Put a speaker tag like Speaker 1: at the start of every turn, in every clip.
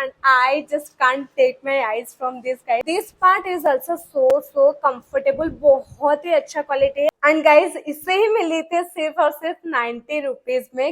Speaker 1: and I just can't take my eyes from this guy. This part is also so comfortable, बहुत ही अच्छा quality है and guys इससे ही मिली थी सिर्फ और सिर्फ 90 रुपीज में।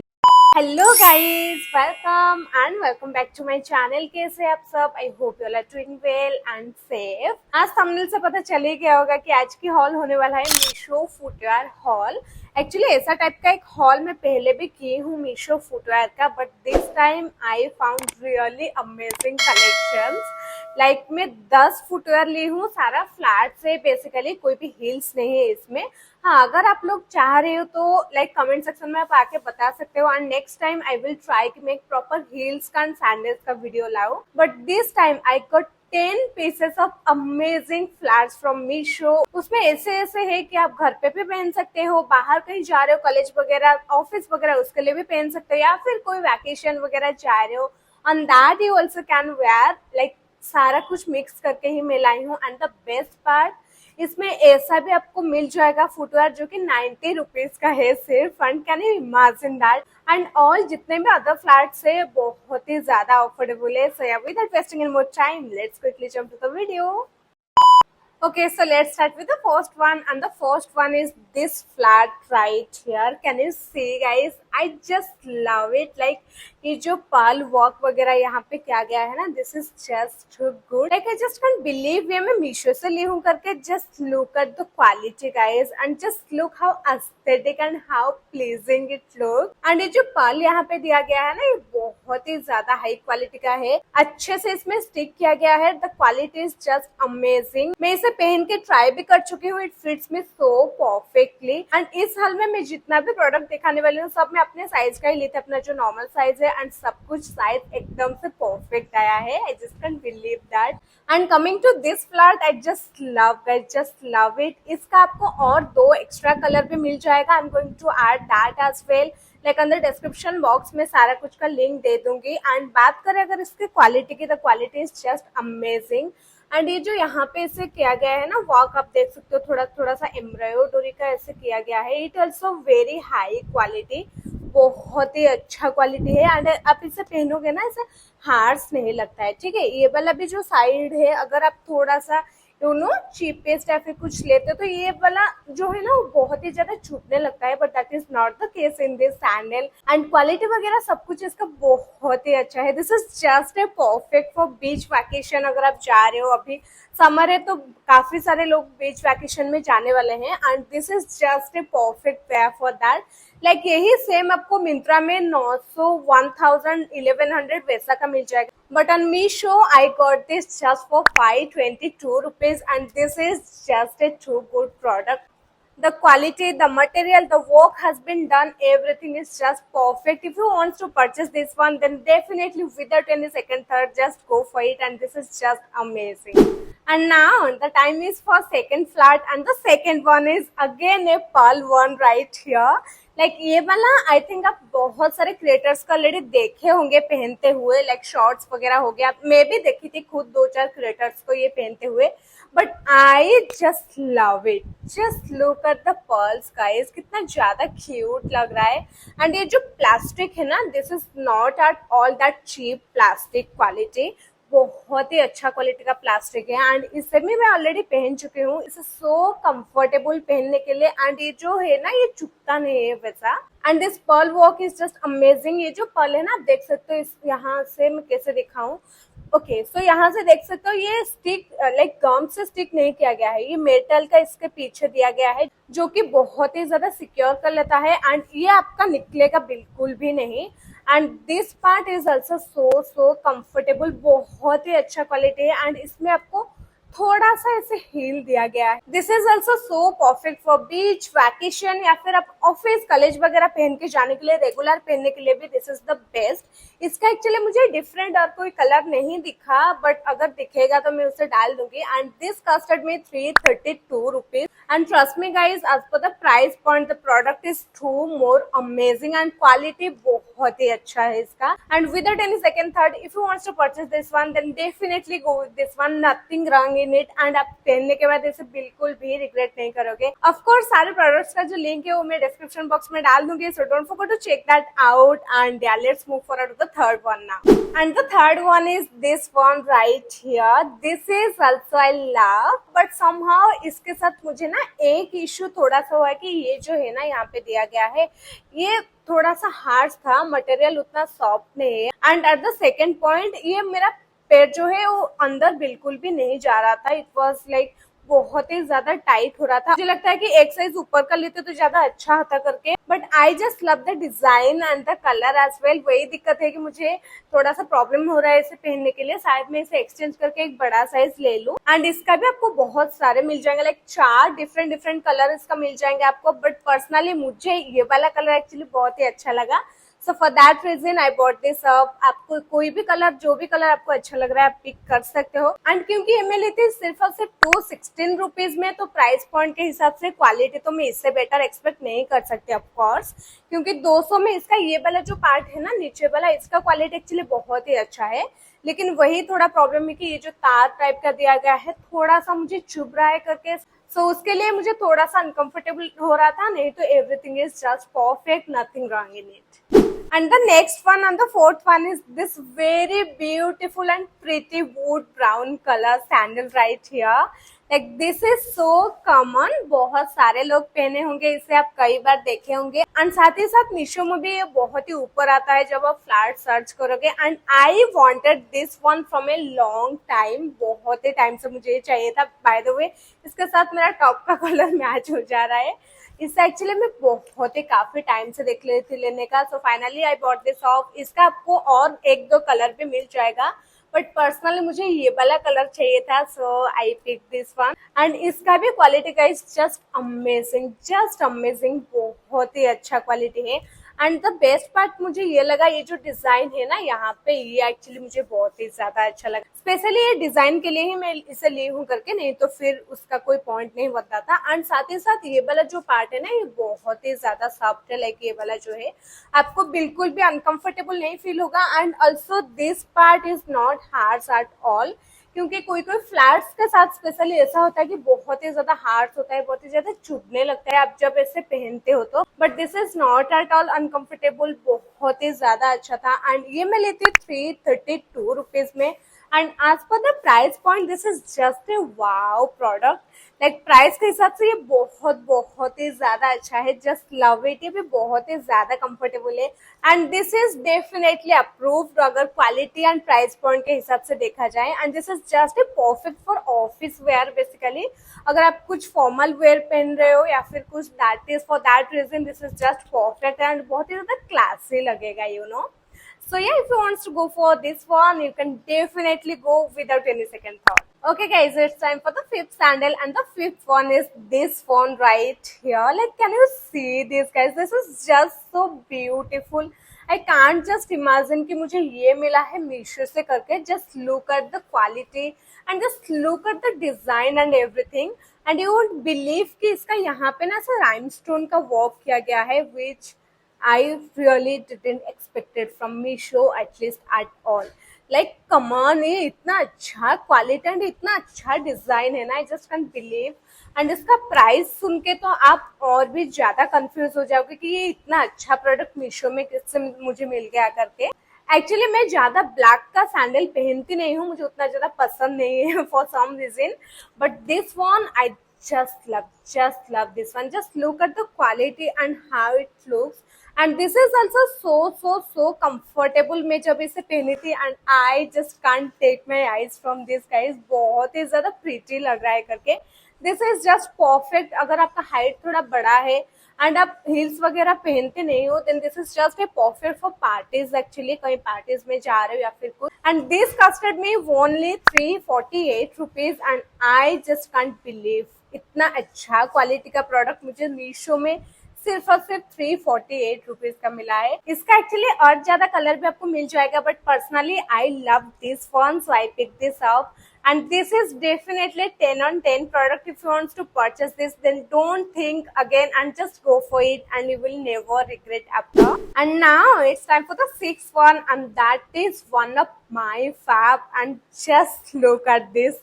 Speaker 1: Hello guys, welcome back to my channel. कैसे आप सब? I hope you are doing well and safe. आज थंबनेल से पता चल ही गया होगा कि आज की हॉल होने वाला है मीशो फुटवेयर हॉल। एक्चुअली ऐसा टाइप का एक हॉल मैं पहले भी की हूँ मीशो फुटवेयर का, but this time I found really amazing collections. Like मैं 10 फुटवेयर ली हूँ, सारा फ्लैट से, बेसिकली कोई भी हील्स नहीं है इसमें। हाँ, अगर आप लोग चाह रहे हो तो लाइक कमेंट सेक्शन में आप आके बता सकते हो and next time I will try कि मैं एक प्रॉपर हील्स का एंड सैंडल्स का वीडियो लाऊं। But this time I got 10 pieces of amazing flats from Meesho. उसमें ऐसे है कि आप घर पे भी पहन सकते हो, बाहर कहीं जा रहे हो, कॉलेज वगैरह, ऑफिस वगैरह, उसके लिए भी पहन सकते हो, या फिर कोई वैकेशन वगैरह जा रहे हो on that you also can wear. Like सारा कुछ मिक्स करके ही मैं लाई हूँ एंड द बेस्ट पार्ट, इसमें ऐसा भी आपको मिल जाएगा फुटवेयर जो कि 90 रुपीज का है सिर्फ। And can you imagine that? And all जितने भी अदर फ्लैट्स है बहुत ही ज्यादा अफोर्डेबल है। सो या without wasting any more time, let's quickly jump to the video. Okay, so let's start with the first one, and the first one is this flat right here. Can you see guys? I just love it. Like ये जो pearl work वगैरह यहाँ पे क्या गया है ना, this is just good. Like I just can't believe ये मैं मीशो से ली हूँ करके। Just look at the quality guys and just look how aesthetic and how pleasing it look. And ये जो पर्ल यहाँ पे दिया गया है ना, ये बहुत ही ज्यादा हाई क्वालिटी का है, अच्छे से इसमें स्टिक किया गया है। The quality is just amazing. मैं इसे पहन के ट्राई भी कर चुकी हूँ, it fits me so perfectly. And इस हाल में मैं जितना भी प्रोडक्ट दिखाने वाली हूँ सब मैं अपने साइज का ही ली थी, अपना जो नॉर्मल साइज है, एंड सब कुछ साइज एकदम से परफेक्ट आया है। I just can believe that. And coming to this flat, I just love it. इसका आपको और 2 एक्स्ट्रा कलर भी मिल जाएगा। I am going to add that as well. Like अंदर डिस्क्रिप्शन बॉक्स में सारा कुछ का लिंक दे दूंगी। एंड बात करें अगर इसकी क्वालिटी की, the quality is just amazing. And ये जो यहाँ पे इसे किया गया है ना वर्क, आप देख सकते हो थोड़ा सा एम्ब्रॉयडरी का ऐसे किया गया है। It also very high quality, बहुत ही अच्छा क्वालिटी है। एंड आप इसे पहनोगे ना, इसे हार्श नहीं लगता है, ठीक है। ये वाला भी जो साइड है, अगर आप थोड़ा सा चीपेस्ट या फिर कुछ लेते हो तो ये वाला जो है ना वो बहुत ही ज्यादा छूटने लगता है, but that is not the case in this sandal. And quality वगैरह सब कुछ इसका बहुत ही अच्छा है। This is just a perfect for beach vacation. अगर आप जा रहे हो, अभी समर है तो काफी सारे लोग बीच वैकेशन में जाने वाले हैं, and this is just a perfect pair for that. Like यही सेम आपको मिंत्रा में 900, 1000, 1100 वैसा का मिल जाएगा, but on Meesho I got this just for 522 rupees, and this is just a too good product. The quality, the material, the work has been done, everything is just perfect. If you want to purchase this one, then definitely without any second thought just go for it, and this is just amazing. And now the time is for second flat, and the second one is again a pearl one right here. Like ये वाला I think आप बहुत सारे creators का already देखे होंगे पहनते हुए, लाइक शॉर्ट्स वगैरह हो गया, मैं भी देखी थी खुद 2-4 क्रिएटर्स को ये पहनते हुए, but I just love it. Just look at the pearls guys, कितना ज्यादा क्यूट लग रहा है। एंड ये जो प्लास्टिक है ना, this is not at all that cheap plastic quality, बहुत ही अच्छा क्वालिटी का प्लास्टिक है। एंड इसे भी मैं ऑलरेडी पहन चुकी हूँ, इसे सो कंफर्टेबल पहनने के लिए। एंड ये जो है ना, ये चुभता नहीं है वैसा। And this pearl work is just amazing. ये जो पर्ल है ना, आप देख सकते हो, इस यहाँ से मैं कैसे दिखाऊं। ओके, सो यहाँ से देख सकते हो ये स्टिक लाइक गम से स्टिक नहीं किया गया है, ये मेटल का इसके पीछे दिया गया है, जो कि बहुत ही ज्यादा सिक्योर कर लेता है। एंड ये आपका निकलेगा बिल्कुल भी नहीं। And this part is also so comfortable, बहुत ही अच्छा क्वालिटी है। एंड इसमें आपको थोड़ा सा ऐसे हील दिया गया है। This is also so perfect for beach vacation, या फिर आप ऑफिस कॉलेज वगैरह पहन के जाने के लिए, रेगुलर पहनने के लिए भी दिस इज द बेस्ट। इसका एक्चुअली मुझे डिफरेंट और कोई कलर नहीं दिखा, बट अगर दिखेगा तो मैं उसे डाल दूंगी। एंड दिस कॉस्टेड में 332 rupees. And trust me guys, as per the price point the product is too more amazing, and quality बहुत ही अच्छा है इसका। And without any second thought, if you wants to purchase this one, then definitely go with this one, nothing wrong in it. And आप पहनने के बाद इसे बिल्कुल भी रिग्रेट नहीं करोगे। ऑफ कोर्स सारे प्रोडक्ट्स का जो लिंक है वो मैं डिस्क्रिप्शन बॉक्स में डाल दूंगी, so don't forget to check that out. And let's move forward to the third one now. And the third one is this one right here. This is also I love, but somehow इसके साथ मुझे ना एक issue थोड़ा सा हुआ है कि ये जो है ना यहाँ पे दिया गया है ये थोड़ा सा हार्श था, मटेरियल उतना सॉफ्ट नहीं है। And at the second point ये मेरा पैर जो है वो अंदर बिल्कुल भी नहीं जा रहा था। इट वॉज लाइक बहुत ही ज्यादा टाइट हो रहा था। मुझे लगता है कि एक साइज ऊपर कर लेते तो ज्यादा अच्छा होता करके, but I just love the design and the colour as well. वही दिक्कत है कि मुझे थोड़ा सा प्रॉब्लम हो रहा है इसे पहनने के लिए। शायद मैं इसे एक्सचेंज करके एक बड़ा साइज ले लूं। एंड इसका भी आपको बहुत सारे मिल जाएंगे, लाइक 4 डिफरेंट कलर इसका मिल जाएंगे आपको। बट पर्सनली मुझे ये वाला कलर एक्चुअली बहुत ही अच्छा लगा। So for that reason I bought this up. आपको कोई भी कलर, जो भी कलर आपको अच्छा लग रहा है आप पिक कर सकते हो। एंड क्योंकि ये मैं लेती सिर्फ और सिर्फ 216 रुपीज में, तो प्राइस पॉइंट के हिसाब से क्वालिटी तो मैं इससे बेटर एक्सपेक्ट नहीं कर सकती ऑफकोर्स, क्योंकि 200 में इसका ये वाला जो पार्ट है ना नीचे वाला, इसका क्वालिटी एक्चुअली बहुत ही अच्छा है। लेकिन वही थोड़ा प्रॉब्लम है कि ये जो तार टाइप का दिया गया है थोड़ा सा मुझे चुभ रहा है करके, सो उसके लिए मुझे थोड़ा सा अनकंफर्टेबल हो रहा था। नहीं तो everything is just perfect, nothing wrong in it. And the next one and the fourth one is this very beautiful and pretty wood brown color sandal right here. Like this is so common, बहुत सारे लोग पहने होंगे इसे, आप कई बार देखे होंगे। एंड साथ ही साथ मीशो में भी ये बहुत ही ऊपर आता है जब आप फ्लैट सर्च करोगे। And I wanted this one from a long time, बहुत ही टाइम से मुझे ये चाहिए था। बाय द वे इसके साथ मेरा टॉप का कलर मैच हो जा रहा है। इससे एक्चुअली मैं बहुत ही काफी टाइम से देख रही थी लेने का। सो finally I bought this of. इसका आपको और 1-2 कलर भी मिल जाएगा, बट पर्सनली मुझे ये वाला कलर चाहिए था, so I pick this one. And इसका भी क्वालिटी का इज जस्ट अमेजिंग, बहुत ही अच्छा क्वालिटी है। एंड द बेस्ट पार्ट मुझे ये लगा, ये जो डिजाइन है ना यहाँ पे, ये एक्चुअली मुझे बहुत ही ज्यादा अच्छा लगा। स्पेशली ये डिजाइन के लिए ही मैं इसे ली हूँ करके, नहीं तो फिर उसका कोई पॉइंट नहीं बनता था। एंड साथ ही साथ ये वाला जो पार्ट है ना ये बहुत ही ज्यादा सॉफ्ट है। लाइक ये वाला जो है आपको बिल्कुल भी अनकंफर्टेबल नहीं फील होगा। And also this part is not harsh at all, क्योंकि कोई फ्लैट्स के साथ स्पेशली ऐसा होता है कि बहुत ही ज्यादा हार्ड होता है, बहुत ही ज्यादा चुभने लगता है आप जब ऐसे पहनते हो तो। But this is not at all uncomfortable, बहुत ही ज्यादा अच्छा था। एंड ये मैं लेती हूँ 332 रुपीज में। And as per the price point this is just a wow product. Like price के हिसाब से ये बहुत ही ज्यादा अच्छा है। Just love it. ये भी बहुत ही ज्यादा कंफर्टेबल है and this is definitely approved अगर क्वालिटी एंड प्राइस पॉइंट के हिसाब से देखा जाए। And this is just a perfect for office wear basically. अगर आप कुछ फॉर्मल वेयर पहन रहे हो या फिर कुछ, that is for that reason this is just perfect and बहुत ही ज्यादा क्लासी लगेगा, you know. So yeah, if you want to go for this one, you can definitely go without any second thought. Okay guys, it's time for the fifth sandal and the fifth one is this one right here. Like can you see this guys? This is just so beautiful. I can't just imagine कि मुझे ये मिला है मीशो से करके। Just look at the quality and just look at the design and everything. And you won't believe कि इसका यहाँ पे ना ऐसा rhinestone का work किया गया है, which I really didn't expect it from Meesho at least at all. Like come on, ये इतना अच्छा क्वालिटी एंड इतना अच्छा डिजाइन है ना, I just can't believe. And इसका प्राइस सुन के तो आप और भी ज्यादा कंफ्यूज हो जाओगे कि ये इतना अच्छा प्रोडक्ट मीशो में किससे मुझे मिल गया करके। एक्चुअली मैं ज्यादा ब्लैक का सैंडल पहनती नहीं हूँ, मुझे उतना ज्यादा पसंद नहीं है for some reason, but this one I just love this one. Just look at the quality and how it looks. And this is also so comfortable. मैं जब इसे पहनी थी and I just can't take my eyes from this guys. बहुत ही ज्यादा pretty लग रहा है करके। This is just perfect अगर आपका हाइट थोड़ा बड़ा है एंड आप हील्स वगैरह पहनते नहीं हो, then this is just a perfect for parties actually. कहीं पार्टीज में जा रहे हो या फिर कुछ। And this costed me only 348 rupees and I just can't believe इतना अच्छा क्वालिटी का प्रोडक्ट मुझे मीशो में सिर्फ और सिर्फ 348 रुपीज का मिला है। इसका एक्चुअली और ज्यादा कलर भी आपको मिल जाएगा, but personally I love this one, so I pick this up. And this is definitely 10 on 10 product. If you want to purchase this, then don't think again and just go for it and you will never regret after. And now it's time for the sixth one, and that is one of my fab. And just look at this.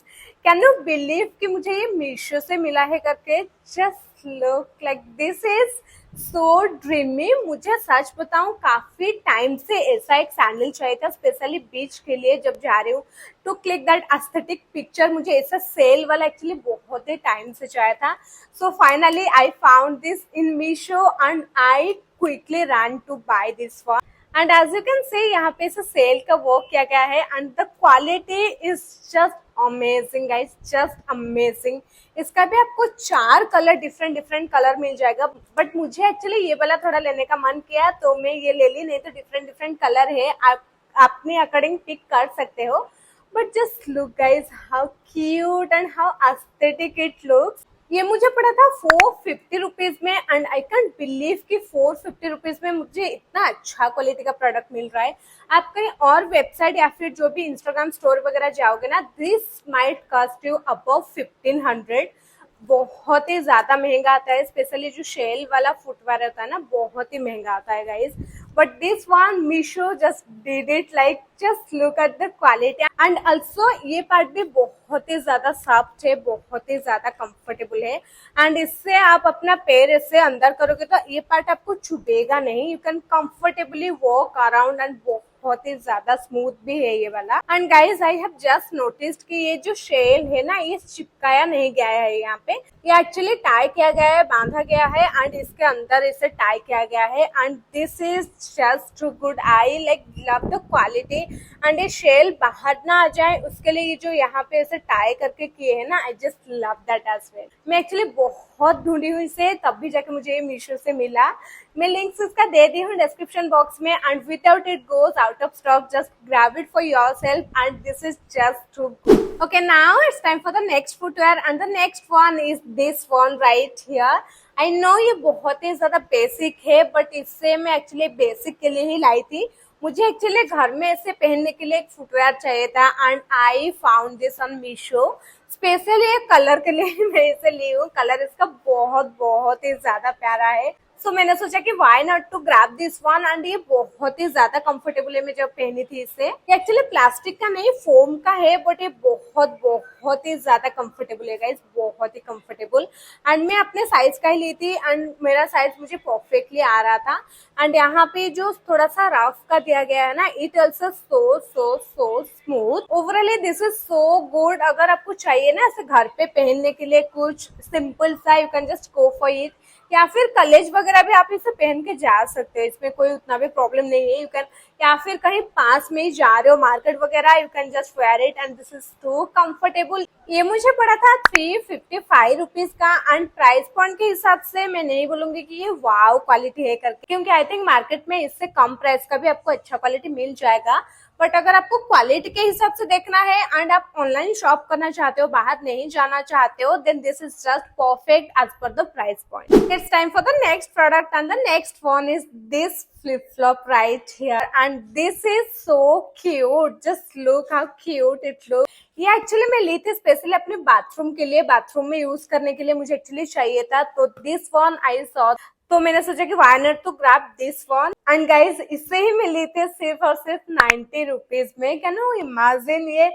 Speaker 1: Can you believe कि मुझे ये मीशो से मिला है करके? Just look, like this is so dreamy. मुझे सच बताऊं काफी टाइम से ऐसा एक सैंडल चाहिए था, स्पेशली बीच के लिए जब जा रही हूँ to click that aesthetic picture. मुझे ऐसा सेल वाला एक्चुअली बहुत ही टाइम से चाहिए था। So finally I found this in Meesho and I quickly run to buy this one. And as you can see यहाँ पे इसे सेल का वर्क किया गया है and the quality is just amazing guys, just amazing. इसका भी आपको 4 कलर, डिफरेंट डिफरेंट कलर मिल जाएगा, बट मुझे एक्चुअली ये वाला थोड़ा लेने का मन किया तो मैं ये ले ली, नहीं तो डिफरेंट डिफरेंट कलर है, आप अपने अकॉर्डिंग पिक कर सकते हो। But just look guys how cute and how aesthetic it looks. ये मुझे पड़ा था 450 रुपीज में एंड आई कैंट बिलीव कि 450 रुपीज में मुझे इतना अच्छा क्वालिटी का प्रोडक्ट मिल रहा है। आप कहीं और वेबसाइट या फिर जो भी इंस्टाग्राम स्टोर वगैरह जाओगे ना, this might cost you above 1500। बहुत ही ज्यादा महंगा आता है, स्पेशली जो शेल वाला फुटवेयर होता है ना, बहुत ही महंगा आता है guys. But this one Meesho just did it, like just look at the quality and also ये पार्ट भी बहुत ही ज्यादा सॉफ्ट है, बहुत ही ज्यादा कंफर्टेबल है। एंड इससे आप अपना पैर इससे अंदर करोगे तो ये पार्ट आपको छुपेगा नहीं, you can comfortably walk around and बहुत ही ज्यादा स्मूथ भी है ये वाला। And guys I have just noticed कि ये जो शेल है ना, ये चिपकाया नहीं गया है यहाँ पे, ये एक्चुअली टाई किया गया है, बांधा गया है एंड इसके अंदर इसे टाई किया गया है। And this is just too good, I like love the quality. And ये शेल बाहर ना आ जाए उसके लिए ये जो यहाँ पे इसे टाई करके किए है ना, I just love that as well. मैं एक्चुअली बहुत ढूंढी हुई इसे, तब भी जाके मुझे ये मीशो से मिला। मैं लिंक्स इसका दे दी हूँ डिस्क्रिप्शन बॉक्स में and without it goes out of stock, just grab it for yourself and this is just too good. Okay, now it's time for the next footwear and the next one is this one right here. I know ये बहुत ही ज्यादा basic है, but इससे मैं actually basic के लिए ही लाई थी। मुझे एक्चुअली घर में इसे पहनने के लिए एक फुटवेयर चाहिए था and I found this on Meesho. Specially एक कलर के लिए मैं इसे ली हूँ, कलर इसका बहुत बहुत ही ज्यादा प्यारा है। सो मैंने सोचा कि why not to grab this one and ये बहुत ही ज्यादा कंफर्टेबल है। मैं जब पहनी थी इसे, ये एक्चुअली प्लास्टिक का नहीं फोम का है, बट ये बहुत बहुत ही ज्यादा कंफर्टेबल है गाइस, बहुत ही कंफर्टेबल। एंड मैं अपने साइज का ही ली थी एंड मेरा साइज मुझे परफेक्टली आ रहा था। एंड यहाँ पे जो थोड़ा सा रफ का दिया गया है ना, it also so smooth. Overall this is so good. अगर आपको चाहिए ना ऐसे घर पे पहनने के लिए कुछ सिंपल सा, you can just go for it. या फिर कॉलेज वगैरह भी आप इसे पहन के जा सकते हो, इसमें कोई उतना भी प्रॉब्लम नहीं है। यू कैन, या फिर कहीं पास में ही जा रहे हो मार्केट वगैरह, you can just wear it and this is too comfortable. ये मुझे पड़ा था 355 रुपीज का एंड प्राइस पॉइंट के हिसाब से मैं नहीं बोलूंगी कि ये वाव क्वालिटी है करके, क्योंकि आई थिंक मार्केट में इससे कम प्राइस का भी आपको अच्छा क्वालिटी मिल जाएगा। बट अगर आपको क्वालिटी के हिसाब से देखना है एंड आप ऑनलाइन शॉप करना चाहते हो, बाहर नहीं जाना चाहते हो, then this is just perfect as per the price point. It's time for the next product and the next one is this flip flop right here and this is so cute, just look how cute it look. ये actually मैं ली थी specially अपने bathroom के लिए, bathroom में use करने के लिए मुझे एक्चुअली चाहिए था, तो दिस वन आई सॉ, तो मैंने सोचा कि why not to grab this one. And guys इससे ही मैं ली थी सिर्फ और सिर्फ 90 रुपीज में। कैन यू इमेजिन, ये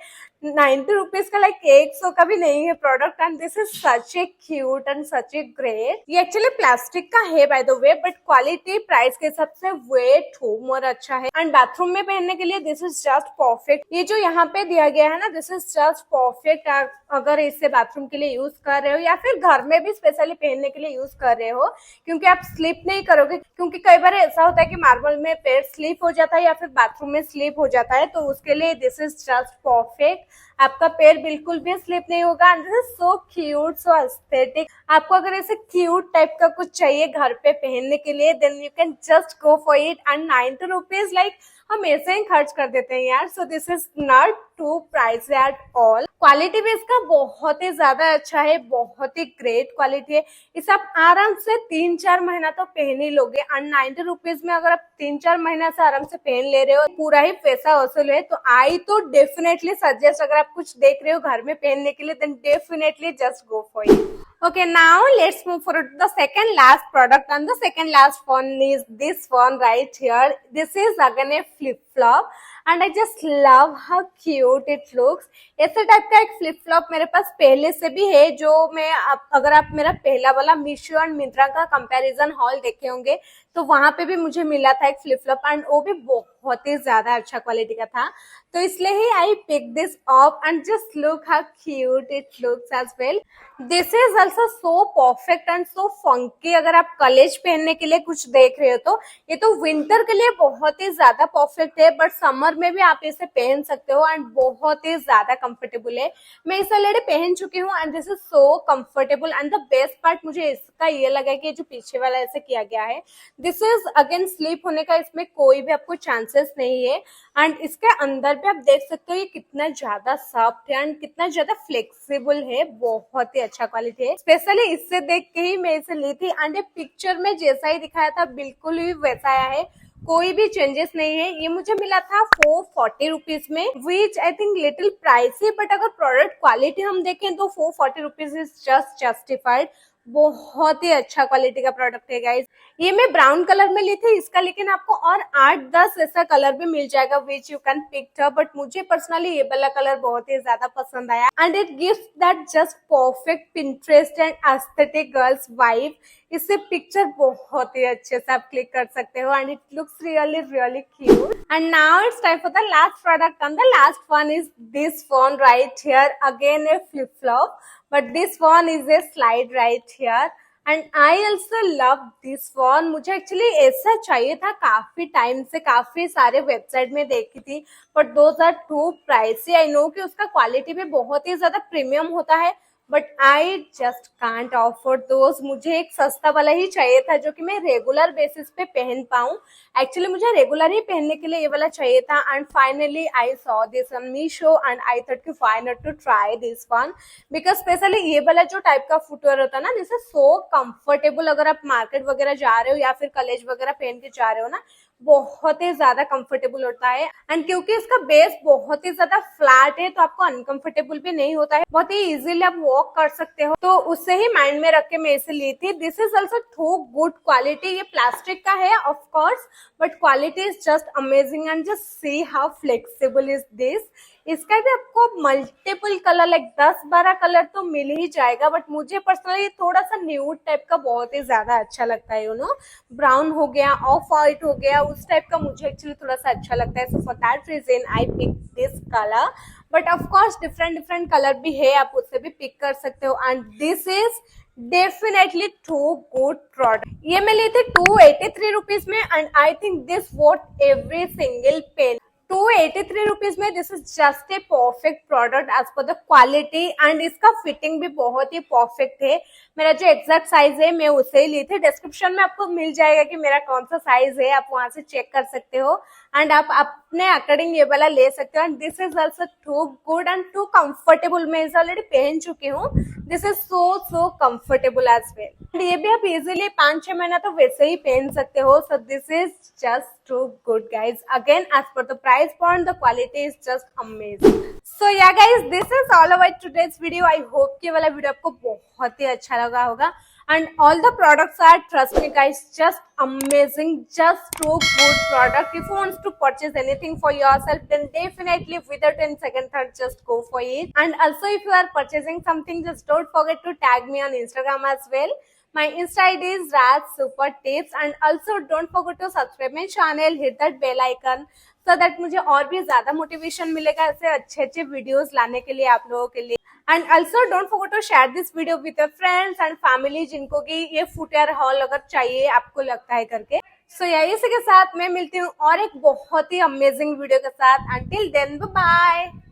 Speaker 1: 90 रुपीज का लाइक 100 का भी नहीं है product and this is such A cute and such a great. ये एक्चुअली प्लास्टिक का है by the way, but quality price के हिसाब से वे टू मोर अच्छा है एंड बाथरूम में पहनने के लिए दिस इज जस्ट परफेक्ट। ये जो यहाँ पे दिया गया है ना, दिस इज जस्ट परफेक्ट। अगर इसे बाथरूम के लिए यूज कर रहे हो या फिर घर में भी स्पेशली पहनने के लिए यूज कर रहे हो, क्योंकि आप स्लिप नहीं करोगे, क्योंकि कई बार ऐसा होता है कि मार्बल में पैर स्लिप हो जाता है या फिर बाथरूम में स्लिप हो जाता है, तो उसके लिए दिस इज जस्ट परफेक्ट। आपका पैर बिल्कुल भी स्लिप नहीं होगा and this is so cute, so aesthetic. आपको अगर ऐसे क्यूट टाइप का कुछ चाहिए घर पे पहनने के लिए, then you can just go for it and 90 rupees like हम ऐसे ही खर्च कर देते हैं यार। So this is not too price at all. Quality भी इसका बहुत ही ज्यादा अच्छा है, बहुत ही ग्रेट क्वालिटी है। इसे आप आराम से 3-4 महीना तो पहन ही लोगे एंड 90 रुपीज में अगर आप 3-4 महीना से आराम से पहन ले रहे हो, पूरा ही पैसा वसूल है। तो आई तो डेफिनेटली सजेस्ट, अगर आप कुछ देख रहे हो घर में पहनने के लिए, then definitely just go for it. Okay, now let's move forward to the second last product and the second last one is this one right here. This is again a flip flop and I just love how cute it looks. ऐसे type का एक flip flop मेरे पास पहले से भी है, जो मैं अगर आप मेरा पहला वाला मीशो एंड मिंत्रा का कंपैरिजन हॉल देखे होंगे तो वहां पे भी मुझे मिला था एक फ्लिप फ्लॉप, एंड वो भी बहुत ही ज्यादा अच्छा क्वालिटी का था। तो इसलिए ही I pick this up and just look how cute it looks as well. This is also so perfect and so funky. अगर आप कॉलेज पहनने के लिए कुछ देख रहे हो तो ये तो विंटर के लिए बहुत ही ज्यादा परफेक्ट है, बट समर में भी आप इसे पहन सकते हो एंड बहुत ही ज्यादा कंफर्टेबल है। मैं इसे ऑलरेडी पहन चुकी हूँ and this is so comfortable. And the best part मुझे इसका ये लगा कि जो पीछे वाला ऐसे किया गया है, दिस इज अगेन स्लीप होने का इसमें कोई भी आपको चांसेस नहीं है। एंड इसके अंदर भी आप देख सकते हो ये कितना ज्यादा सॉफ्ट है एंड कितना ज्यादा फ्लेक्सिबल है, बहुत ही अच्छा क्वालिटी है। स्पेशली इससे देख के ही मैं इसे ली थी एंड ये पिक्चर में जैसा ही दिखाया था बिल्कुल ही वैसा आया है, कोई भी चेंजेस नहीं है। ये मुझे मिला था 440 रुपीज में, which I think little pricey, but अगर प्रोडक्ट क्वालिटी हम देखें तो 440 रुपीज इज जस्ट जस्टिफाइड। बहुत ही अच्छा क्वालिटी का प्रोडक्ट है गाइस। ये मैं ब्राउन कलर में ली थी इसका, लेकिन आपको और 8-10 ऐसा कलर भी मिल जाएगा which you can pick up, but मुझे पर्सनली ये वाला कलर बहुत ही ज्यादा पसंद आया and it gives that just perfect Pinterest and aesthetic girls vibe. इससे पिक्चर बहुत ही अच्छे से आप क्लिक कर सकते हो and it looks really really cute. And now it's time for the last product and the last one is this phone right here, again a flip flop, but this one is a slide right here and I also love this one। मुझे actually ऐसा चाहिए था काफी time से, काफी सारे website में देखी थी, but those are too pricey. I know कि उसका क्वालिटी भी बहुत ही ज्यादा प्रीमियम होता है, but I just can't afford those. मुझे एक सस्ता वाला ही चाहिए था जो कि मैं रेगुलर बेसिस पे पहन पाऊँ। एक्चुअली मुझे रेगुलर ही पहनने के लिए ये वाला चाहिए था and finally I saw this on Meesho and I thought कि why not to try this one, because specially ये वाला जो टाइप का फुटवेयर होता है ना, दिस इज सो कंफर्टेबल। अगर आप मार्केट वगैरह जा रहे हो या फिर कॉलेज वगैरह पहन के जा रहे हो ना, बहुत ही ज्यादा कंफर्टेबल होता है। एंड क्योंकि इसका बेस बहुत ही ज्यादा फ्लैट है तो आपको अनकंफर्टेबल भी नहीं होता है, बहुत ही इजीली आप वॉक कर सकते हो। तो उससे ही माइंड में रख के मैं इसे ली थी। This is also too good quality. ये प्लास्टिक का है of course, but quality is just amazing and just see how flexible is this. इसका भी आपको मल्टीपल कलर लाइक 10-12 कलर तो मिल ही जाएगा, बट मुझे पर्सनली थोड़ा सा न्यूड टाइप का बहुत ही ज्यादा अच्छा लगता है। यू नो, ब्राउन हो गया, ऑफ व्हाइट हो गया, उस टाइप का मुझे एक्चुअली थोड़ा सा अच्छा लगता है। So for that reason I pick this colour, but of course different colour भी है, आप उससे भी पिक कर सकते हो। And this is definitely too good product. ये मैं ली थी 283 रुपीज में and I think this worth every single penny. 283 rupees में this is just a perfect product as per the quality and इसका फिटिंग भी बहुत ही परफेक्ट है। मेरा जो एग्जैक्ट साइज है मैं उसे ही ली थी। डिस्क्रिप्शन में आपको मिल जाएगा कि मेरा कौन सा साइज है, आप वहां से चेक कर सकते हो एंड आप अपने अकॉर्डिंग ये वाला ले सकते हो। And this is also too good and too comfortable. मैं इसे ऑलरेडी पहन चुकी हूँ। This is so comfortable as well. ये भी आप इजिली 5-6 महीना तो वैसे ही पहन सकते हो। सो this is just too good guys. Again, as per the price point, the quality is just amazing. So yeah guys, this is all about today's video. I hope कि ये वाला वीडियो आपको बहुत ही अच्छा लगा होगा and all the products are, trust me guys, just amazing, just too good product. If you want to purchase anything for yourself, then definitely without 10 second thought just go for it. And also if you are purchasing something, just don't forget to tag me on Instagram as well. My Insta ID is Raj Super Tips and also don't forget to subscribe my channel, hit that bell icon so that मुझे और भी ज्यादा motivation मिलेगा ऐसे अच्छे videos लाने के लिए आप लोगों के लिए। And also don't forget to share this video with your friends and family जिनको कि ये फुटवेयर हॉल अगर चाहिए आपको लगता है करके। सो इसी के साथ मैं मिलती हूँ और एक बहुत ही अमेजिंग वीडियो के साथ। Until then bye bye.